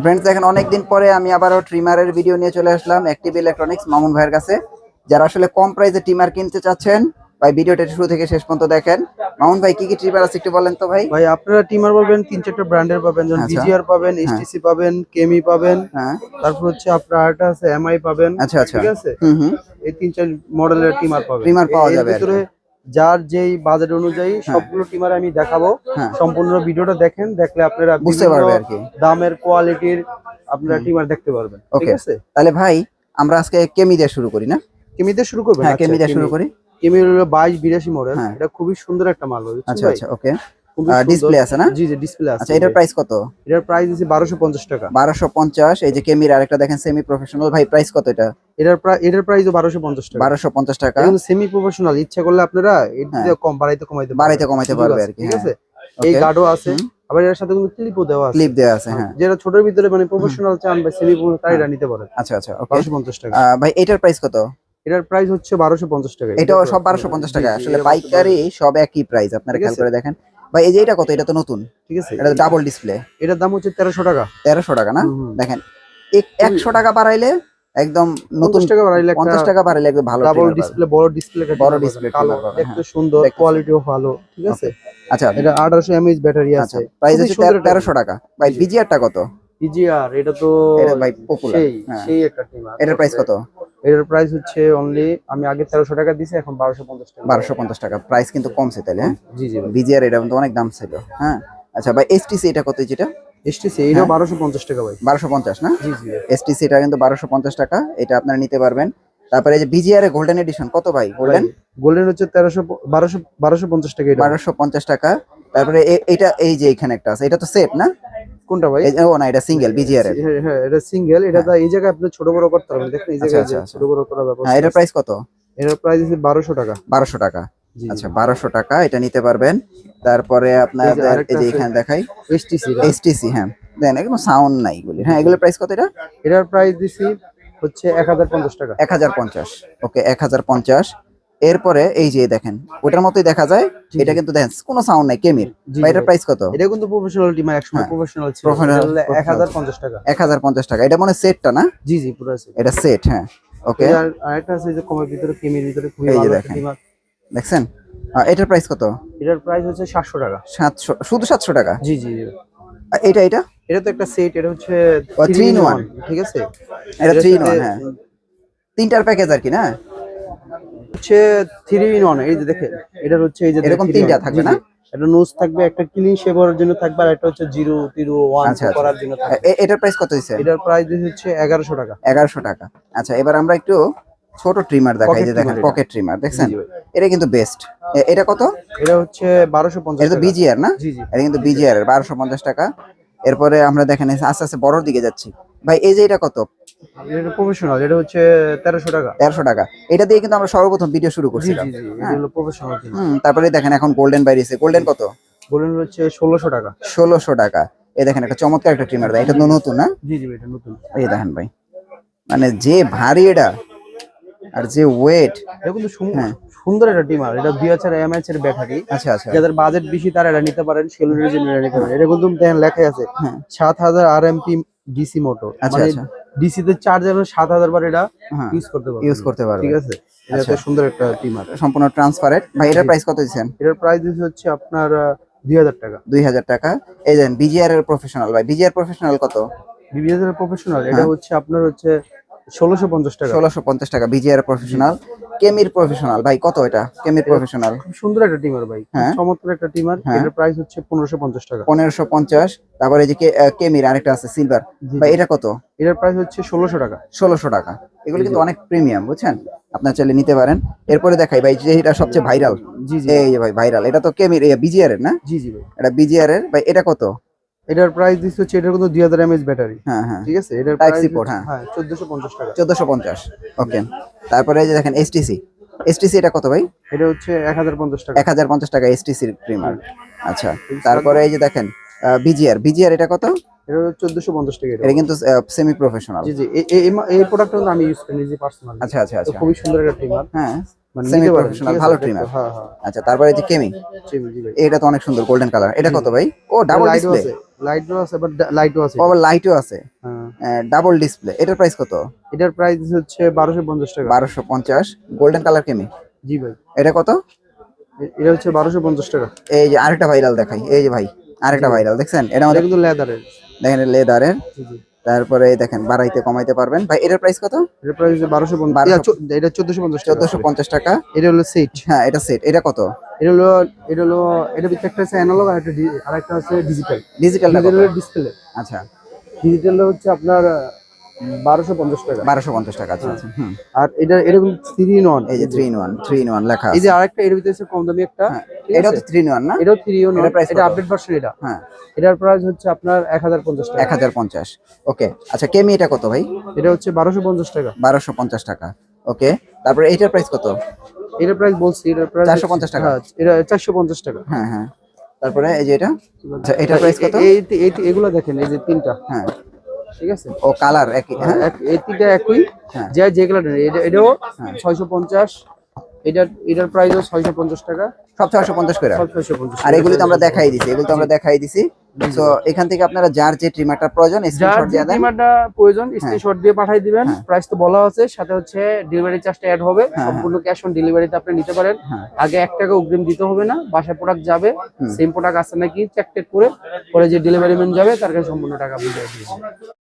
Friends দেখেন অনেকদিন পরে আমি আবারও ট্রিমারের ভিডিও নিয়ে চলে আসলাম অ্যাক্টিভ ইলেকট্রনিক্স মামুন ভাইয়ের কাছে। যারা আসলে কম প্রাইসে ট্রিমার কিনতে চাচ্ছেন ভাই ভিডিওটা শুরু থেকে শেষ পর্যন্ত দেখেন। মামুন ভাই কি কি ট্রিমার আছে একটু বলেন তো ভাই। ভাই আপনারা টিমার পাবেন 3-4টা ব্র্যান্ডের পাবেন, যেমন আচ্ছা বিজিআর পাবেন, হ্যাঁ এসটিসি পাবেন, কেমি পাবেন, হ্যাঁ তারপর হচ্ছে আপনার আরেকটা আছে এমআই পাবেন। আচ্ছা আচ্ছা ঠিক আছে, হুম এই 3-4 মডেলের টিমার পাবেন। ট্রিমার পাওয়া এর যাবে আর ভিতরে কি। যার যেই বাজেট অনুযায়ী হ্যাঁ সবগুলো টিমার আমি দেখাবো। হ্যাঁ সম্পূর্ণ ভিডিওটা দেখেন, দেখলে আপনারা বুঝতে বিভিন্ন পারবে আর কি। দামের কোয়ালিটির আপনারা টিমার দেখতে পারবেন। ঠিক ওকে আছে, তাহলে ভাই আমরা আজকে কেমি দিয়ে শুরু করি না? কেমিতে শুরু করবেন? হ্যাঁ আচ্ছা, কেমি দিয়ে শুরু করি। কেমি হলো 2282 মডেল। হ্যাঁ এটা খুবই সুন্দর একটা মাল, বুঝছেন আচ্ছা ভাই? আচ্ছা ওকে। খুবই সুন্দর। ডিসপ্লে আছে না? জি জি, ডিসপ্লে আছে। আচ্ছা এটার প্রাইস কত? এটার প্রাইস দিছি 1250 টাকা। 1250। এই যে কেমির আরেকটা দেখেন সেমি প্রফেশনাল, ভাই প্রাইস কত এটা? এটার প্রাইসও 1250 টাকা। 1250 টাকা। কিন্তু সেমি প্রফেশনাল ইচ্ছা করলে আপনারা এর হ্যাঁ দিয়ে কম বাড়াইতে কমাইতে পারবে আর কি। ঠিক হ্যাঁ আছে, এই ওকে গার্ডও আছে। আবার এর সাথে কিন্তু ক্লিপও দেওয়া আছে। ক্লিপ দেওয়া আছে হ্যাঁ। যেটা ছোটর ভিতরে মানে প্রফেশনাল চান বা সেমি প্রফেশনাল তাই নিতে পারেন। আচ্ছা আচ্ছা ওকে। 1250 টাকা। ভাই এটার প্রাইস কত? এটার প্রাইস হচ্ছে 1250 টাকা। এটাও সব 1250 টাকা। আসলে পাইকারি সব একই প্রাইস, আপনারা খেয়াল করে দেখেন। ভাই এই যে এটা কত? এটা তো নতুন। ঠিক আছে, এটা ডাবল ডিসপ্লে। এটার দাম হচ্ছে 1300 টাকা। 1300 টাকা না? দেখেন 100 টাকা বাড়াইলে একদম নতুন, 50 টাকা বাড়াইলে 50 টাকা বাড়াইলে একদম ভালো ডাবল ট্রিমার ডিসপ্লে, বড় ডিসপ্লে, বড় ডিসপ্লে কালো, ট্রিমার পাবেন। দেখতে সুন্দর, দেখতে কোয়ালিটিও ভালো। ঠিক আছে, আচ্ছা এটা 1800 mAh ব্যাটারি আচ্ছা আছে। প্রাইস খুবই হচ্ছে সুন্দর একটা 1300 টাকা। ভাই বিজিআরটা কত? ইজিআর এটা তো এটা ভাই পপুলার। সেই হ্যাঁ সেই একটা টিমার। এটার প্রাইস কত? এটার প্রাইস হচ্ছে অনলি, আমি আগে 1300 টাকা দিছি, এখন 1250 টাকা। 1250 টাকা প্রাইস কিন্তু কমছে তাহলে। হ্যাঁ জি জি ভাই। বিজিআর এটা কিন্তু অনেক দাম ছিল। হ্যাঁ আচ্ছা ভাই এসটিসি এটা কত? যেটা এসটিসি এটাও 1250 টাকা ভাই। 1250 না? জি জি। এসটিসি এটা কিন্তু 1250 টাকা, এটা আপনারা নিতে পারবেন। তারপরে এই যে বিজিআর এর গোল্ডেন এডিশন কত ভাই? গোল্ডেন গোল্ডেন হচ্ছে 1250 টাকা। এটা 1250 টাকা। তারপরে এটা এই যে এখানে একটা আছে, এটা তো সেট না? কোনটা ভাই? ও না এটা সিঙ্গেল বিজিআর এর। হ্যাঁ হ্যাঁ, এটা সিঙ্গেল। এটা তো এই জায়গায় আপনি ছোট বড় করতে পারবেন। দেখেন এই জায়গায় আচ্ছা আচ্ছা ছোট বড় করার ব্যবস্থা হ্যাঁ এটার আছে। প্রাইস কত? এটার প্রাইস হচ্ছে 1200 টাকা। 1200 টাকা। জি আচ্ছা 1200 টাকা এটা নিতে পারবেন। তারপরে আপনার এই যে এখানে দেখাই এসটিসি। এসটিসি হ্যাঁ দেন একদম সাউন্ড নাই এগুলি। হ্যাঁ এগুলোর প্রাইস কত? এটা এটার প্রাইস দিছি হচ্ছে 1050 টাকা। 1050 ওকে 1050। এরপরে এই যে দেখেন ওটার মতোই দেখা যায়, এটা কিন্তু দেখেন কোনো সাউন্ড নাই কেমির। ভাই এটার প্রাইস কত? এটা কিন্তু প্রফেশনাল টিমার, একসময় প্রফেশনাল ছিল। প্রফেশনাল 1050 টাকা। 1050 টাকা। এটা মানে সেটটা না? জি জি, পুরো আছে। এটা সেট হ্যাঁ ওকে। আর আরেকটা আছে যে কমের ভিতরে, কেমির ভিতরে খুবই এই যে ভালো একটা দেখেন টিমার। দেখছেন এটার প্রাইস কত? এটার প্রাইস হচ্ছে 700 টাকা। 700 শুধু 700 টাকা? জি জি। এটা এটা এটা তো একটা সেট, এটা হচ্ছে 3 in 1 ঠিক আছে, এটা 3 in 1 হ্যাঁ তিনটার প্যাকেজ আর কি না? হচ্ছে 3 in 1। এই যে দেখেন এটার হচ্ছে এই যে এরকম তিনটা থাকবে না? একটা নোজ থাকবে, একটা ক্লিন শেভ করার জন্য থাকবে, আর একটা হচ্ছে 0 0 1 আচ্ছা করার জন্য থাকবে। এটার প্রাইস কত হইছে? এটার প্রাইস হচ্ছে 1100 টাকা। 1100 টাকা। আচ্ছা এবার আমরা একটু ছোট ট্রিমার দেখাই, যে দেখেন পকেট ট্রিমার দেখছেন, এটা কিন্তু বেস্ট। এটা কত? এটা হচ্ছে 1250 এটা তো টাকা। বিজিআর না? জি জি। এটা কিন্তু বিজিআর এর 1250 টাকা। এরপরে আমরা দেখেন আস্তে আস্তে বড়র দিকে যাচ্ছি। ভাই এই যে এটা কত? এটা প্রফেশনাল, এটা হচ্ছে 1300 টাকা। 1300 টাকা। এটা দিয়ে কিন্তু আমরা সর্বপ্রথম ভিডিও শুরু জি করছিলাম। জি জি, এটা হলো প্রফেশনাল টিম। তারপরে দেখেন এখন গোল্ডেন বাইরেছে। গোল্ডেন কত? গোল্ডেন হচ্ছে 1600 টাকা। 1600 টাকা। এই দেখেন একটা চমৎকার একটা ট্রিমার, এটা তো নতুন না? জি জি, এটা নতুন। এই দেখেন ভাই মানে যে ভারী এটা আর যে ওয়েট। এটা কিন্তু সুন্দর একটা টিমার। এটা 2000 mAh এর ব্যাটারি। আচ্ছা আচ্ছা যাদের বাজেট বেশি তারা এটা নিতে পারেন, সেলুনের জন্য এটা নিতে পারেন। এটা কিন্তু দেখেন লেখাই আছে 7000 RMP ডিসি মোটর। আচ্ছা মানে আচ্ছা ডিসি তে চার্জ হবে 7000 বার এটা ইউজ করতে পারবে। ঠিক আছে, এটা সুন্দর একটা টিমার, সম্পূর্ণ ট্রান্সপারেন্ট। ভাই এটার প্রাইস কত দিচ্ছেন? এটার প্রাইস হচ্ছে আপনার 2000 টাকা। 2000 টাকা। এই দেন বিজিআর এর প্রফেশনাল। ভাই বিজিআর প্রফেশনাল কত? বিবিএস প্রফেশনাল এটা হচ্ছে আপনার হচ্ছে 1650 টাকা। 1650 টাকা বিজিআর প্রফেশনাল। কেমির প্রফেশনাল ভাই কত? এটা কেমির প্রফেশনাল খুব সুন্দর একটা টিমার ভাই, চমৎকার একটা টিমার। এটার প্রাইস হচ্ছে 1550 টাকা। 1550। তারপরে এই যে কেমির আরেকটা আছে সিলভার, ভাই এটা কত? এটার প্রাইস হচ্ছে 1600 টাকা। 1600 টাকা। এগুলো কিন্তু অনেক প্রিমিয়াম বুঝছেন, আপনার চাইলে নিতে পারেন। এরপরে দেখাই ভাই যে এটা সবচেয়ে ভাইরাল। জি জি, এই যে ভাই ভাইরাল, এটা তো কেমির বিজিআর এর না? জি জি ভাই, এটা বিজিআর এর। ভাই এটা কত? এটার প্রাইস হচ্ছে, এটার কিন্তু 2000 mAh ব্যাটারি। হ্যাঁ হ্যাঁ ঠিক আছে, এটার টাইপ প্রাইস সি পোর্ট। হ্যাঁ 1450 টাকা। 1450 ওকে। তারপরে এই যে দেখেন এসটিসি। এসটিসি এটা কত ভাই? এটা হচ্ছে 1050 টাকা। 1050 টাকা এসটিসি ট্রিমার। আচ্ছা তারপরে এই যে দেখেন বিজিআর। বিজিআর এটা কত? এটা 1450 টাকা। এটা কিন্তু সেমি প্রফেশনাল। জি জি, এই প্রোডাক্টটা কিন্তু আমি ইউজ করি নিজে পার্সোনালি। আচ্ছা আচ্ছা আচ্ছা খুবই সুন্দর একটা ট্রিমার। হ্যাঁ মানে সেমি নিতে পারেন, প্রফেশনাল ঠিক আছে? ভালো দেখতে- ট্রিমার। হ্যাঁ হ্যাঁ আচ্ছা, তারপরে এই যে কেমি, জি ভাই। এটা তো অনেক সুন্দর গোল্ডেন কালার। এটা কত ভাই? ও ডাবল লাইটও ডিসপ্লে। আছে, লাইটও আছে, বাট লাইটও আছে ও এটা। আবার লাইটও আছে, হ্যাঁ, ডাবল ডিসপ্লে। এটার প্রাইস কত? এটার প্রাইস হচ্ছে 1250 টাকা। 1250। গোল্ডেন কালার কেমি, জি ভাই, এটা কত? এটা হচ্ছে 1250 টাকা। এই যে আরেকটা ভাইরাল দেখাই, এই যে ভাই জি আরেকটা ভাই, ভাইরাল দেখছেন, এটা এটা আমাদের কিন্তু লেদারের। দেখেন লেদারের। জি জি, তারপরে এই দেখেন বাড়াইতে কমাইতে পারবেন ভাই। এটার প্রাইস কত? এটার প্রাইস 1250, 1200 এটা 1450 টাকা। 1450 টাকা। এটা হলো সেট। হ্যাঁ, এটা সেট। এটা কত? এটা হলো, এটা হলো, এটা ভিতরে একটা আছে অ্যানালগ আর একটা আর একটা আছে ডিজিটাল। ডিজিটালটা কত? ডিজিটালের ডিসপ্লে, আচ্ছা, ডিজিটাল হচ্ছে আপনার 1250 টাকা। 1250 টাকা। আচ্ছা আচ্ছা, হুম। আর এটা এরকম 3 in 1। এই যে 3 in 1, 3 in 1 লেখা এই যে আছে। আরেকটা এর ভিতরে আছে কম দামি একটা, হ্যাঁ, ঠিক এটাও আছে? তো 3 in 1 না? এটাও 3 in 1, এটার প্রাইস এটা কত? Update version. এটা হ্যাঁ, এটার প্রাইস হচ্ছে আপনার 1050 টাকা। 1050। ওকে, আচ্ছা কেমি এটা কত ভাই? এটা হচ্ছে 1250 টাকা। 1250 টাকা। ওকে, তারপরে এইটার প্রাইস কত? এটার প্রাইস বলছি, এটার প্রাইস 450 টাকা। হ্যাঁ, এটা 450 টাকা। হ্যাঁ হ্যাঁ, তারপরে এই যে এটা, আচ্ছা এটার প্রাইস কত? এগুলো দেখেন, এই যে তিনটা, হ্যাঁ, ঠিক আছে? ও কালার একই। হ্যাঁ এই তিনটা একই, হ্যাঁ যে যেগুলো নেন, এটাও 650। এটার প্রাইসও 650 টাকা। সব 650 করে। সব 650। আর এগুলি তো আমরা দেখাই দিছি, এগুলো তো আমরা দেখাই দিছি। সো এখান থেকে আপনারা যার যে ট্রিমারটা প্রয়োজন যার স্ক্রিনশট যে দিয়ে দেন। টিমারটা প্রয়োজন স্ক্রিনশট দিয়ে পাঠিয়ে দিবেন। হ্যাঁ। প্রাইস তো বলা আছে, সাথে হচ্ছে ডেলিভারি চার্জটা অ্যাড হবে। হ্যাঁ, সম্পূর্ণ ক্যাশ অন ডেলিভারিতে আপনি নিতে পারেন। হ্যাঁ। আগে 1 টাকা অগ্রিম দিতে হবে না, বাসায় প্রোডাক্ট যাবে, সেম প্রোডাক্ট আছে নাকি চেক টেক করে পরে যে ডেলিভারি ম্যান যাবে তার কাছে সম্পূর্ণ টাকা বুঝিয়ে দিবেন।